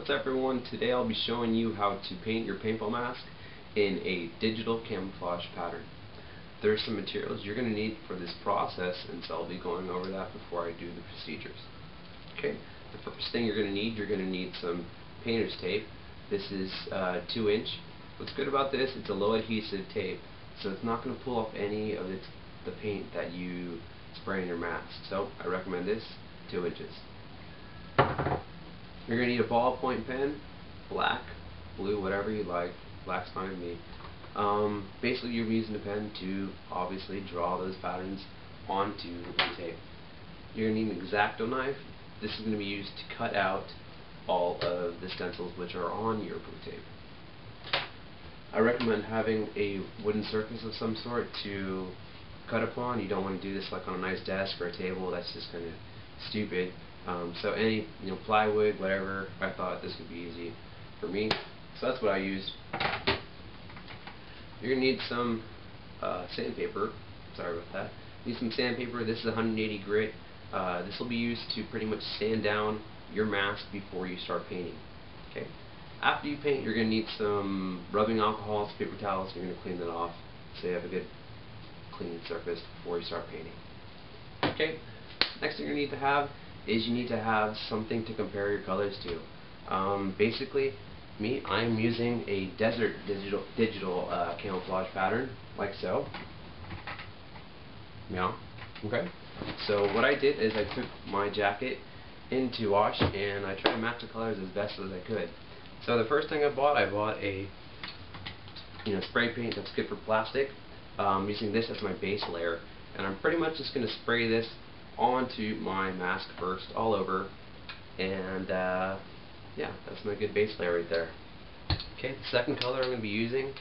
What's up everyone? Today I'll be showing you how to paint your paintball mask in a digital camouflage pattern. There's some materials you're going to need for this process, and so I'll be going over that before I do the procedures. Okay, the first thing you're going to need some painter's tape. This is 2-inch. What's good about this, it's a low adhesive tape, so it's not going to pull off any of the paint that you spray in your mask. So I recommend this, 2 inches. You're going to need a ballpoint pen, black, blue, whatever you like. Black's fine with me. Basically you're using the pen to obviously draw those patterns onto the tape. You're going to need an X-Acto knife. This is going to be used to cut out all of the stencils which are on your blue tape. I recommend having a wooden surface of some sort to cut upon. You don't want to do this like on a nice desk or a table. That's just kind of stupid. So any plywood, whatever, I thought this would be easy for me. So that's what I used. You're going to need some sandpaper. Sorry about that. You need some sandpaper. This is 180 grit. This will be used to pretty much sand down your mask before you start painting. Okay. After you paint, you're going to need some rubbing alcohol, some paper towels. You're going to clean that off so you have a good clean surface before you start painting. Okay. Next thing you need to have is you need to have something to compare your colors to. Basically, I'm using a desert digital camouflage pattern, like so. Yeah. Okay. So what I did is I took my jacket into wash and I tried to match the colors as best as I could. So the first thing I bought a spray paint that's good for plastic. I'm using this as my base layer, and I'm pretty much just going to spray this onto my mask first, all over, and yeah, that's my good base layer right there. Okay, the second color I'm going to be using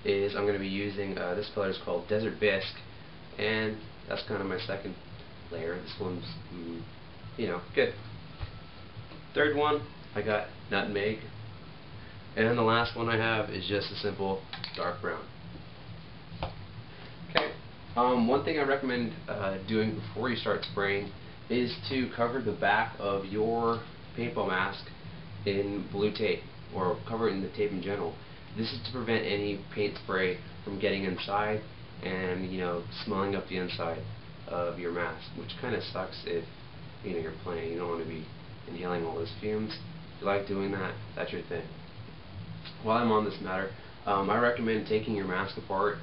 is this color is called Desert Bisque, and that's kind of my second layer. This one's good. Third one, I got Nutmeg, and then the last one I have is just a simple dark brown. Okay. One thing I recommend doing before you start spraying is to cover the back of your paintball mask in blue tape, or cover it in the tape in general. This is to prevent any paint spray from getting inside and smelling up the inside of your mask, which kind of sucks if you're playing. You don't want to be inhaling all those fumes. If you like doing that, that's your thing. While I'm on this matter, I recommend taking your mask apart.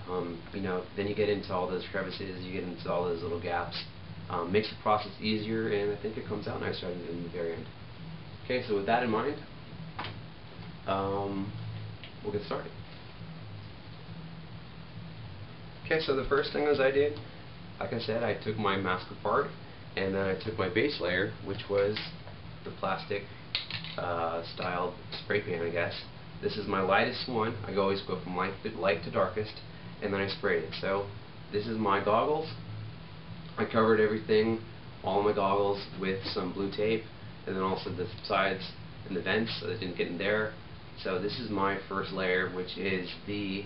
Then you get into all those crevices, you get into all those little gaps. Makes the process easier, and I think it comes out nicer in the very end. Okay, so with that in mind, we'll get started. Okay, so the first thing I did, like I said, I took my mask apart, and then I took my base layer, which was the plastic styled spray paint, I guess. This is my lightest one. I always go from light to darkest, and then I sprayed it. So this is my goggles. I covered everything, all my goggles, with some blue tape, and then also the sides and the vents so that it didn't get in there. So this is my first layer, which is the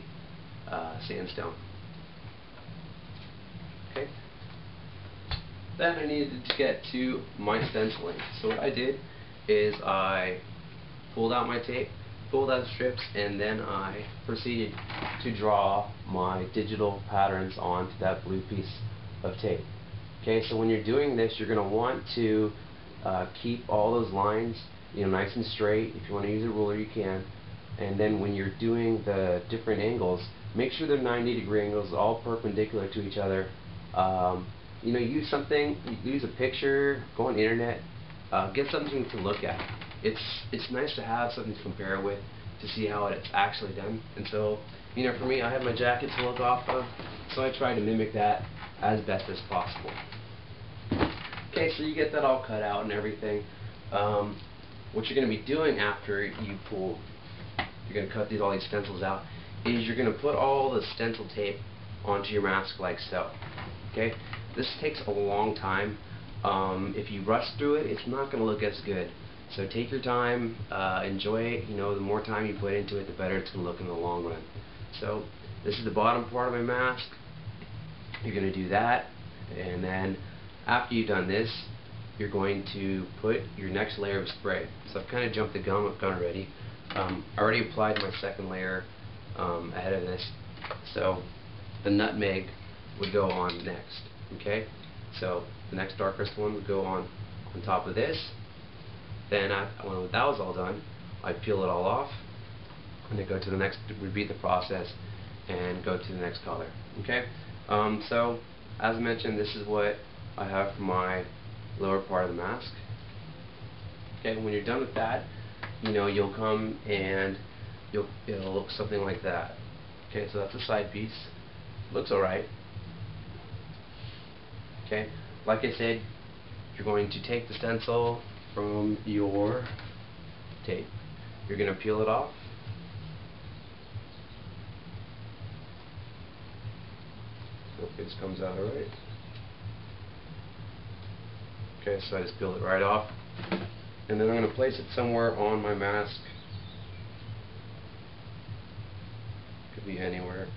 sandstone. Okay. Then I needed to get to my stenciling. So what I did is I pulled out my tape, pulled out the strips, and then I proceeded to draw my digital patterns onto that blue piece of tape. Okay, so when you're doing this, you're going to want to keep all those lines nice and straight. If you want to use a ruler, you can. And then when you're doing the different angles, make sure they're 90-degree angles, all perpendicular to each other. Use something, use a picture, go on the internet, get something to look at. It's nice to have something to compare with, to see how it's actually done. And so, for me, I have my jacket to look off of, so I try to mimic that as best as possible. Okay, so you get that all cut out and everything. What you're going to be doing after you're going to cut all these stencils out, is you're going to put all the stencil tape onto your mask like so. Okay, this takes a long time. If you rush through it, it's not going to look as good. So take your time, enjoy it. The more time you put into it, the better it's going to look in the long run. So this is the bottom part of my mask. You're going to do that, and then after you've done this, you're going to put your next layer of spray. So I've kind of jumped the gun already. I already applied my second layer ahead of this, so the nutmeg would go on next. Okay, so the next darkest one would go on top of this. Then when that was all done, I'd peel it all off, and then go to the next, repeat the process, and go to the next color. Okay, so as mentioned, this is what I have for my lower part of the mask. Okay, when you're done with that, you'll come and it'll look something like that. Okay, so that's a side piece. Looks alright. Okay, like I said, you're going to take the stencil from your tape. You're going to peel it off. Hope this comes out alright. Okay, so I just peel it right off. And then I'm going to place it somewhere on my mask. Could be anywhere.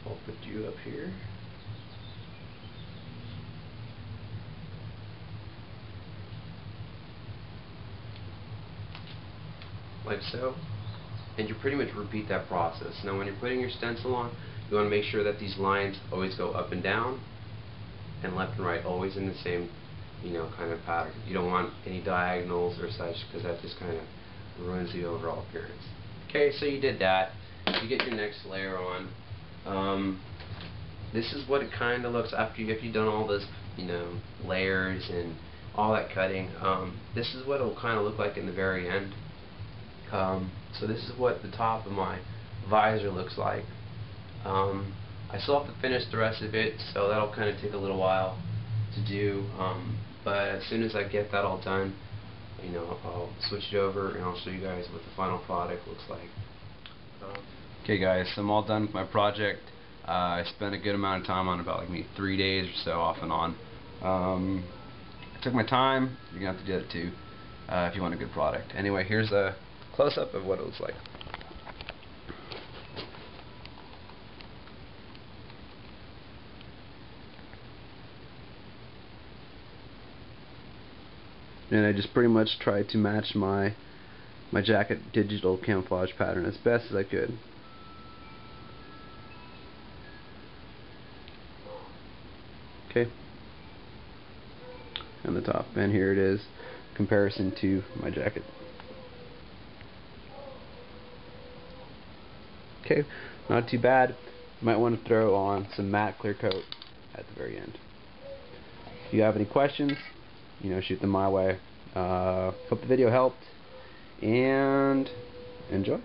I'll put you up here. Like so. And you pretty much repeat that process. Now when you're putting your stencil on, you want to make sure that these lines always go up and down, and left and right, always in the same kind of pattern. You don't want any diagonals or such, because that just kind of ruins the overall appearance. Okay, so you did that. You get your next layer on. This is what it kind of looks after you've done all this, layers and all that cutting. This is what it will kind of look like in the very end. So this is what the top of my visor looks like. I still have to finish the rest of it, so that'll kind of take a little while to do. But as soon as I get that all done, I'll switch it over and I'll show you guys what the final product looks like. Okay guys, so I'm all done with my project. I spent a good amount of time on it, about like maybe 3 days or so, off and on. I took my time. You're gonna have to do it too if you want a good product. Anyway, here's a close-up of what it looks like. And I just pretty much tried to match my jacket digital camouflage pattern as best as I could. Okay, and the top, and here it is, comparison to my jacket. Okay, not too bad. You might want to throw on some matte clear coat at the very end. If you have any questions, shoot them my way. Hope the video helped, and enjoy.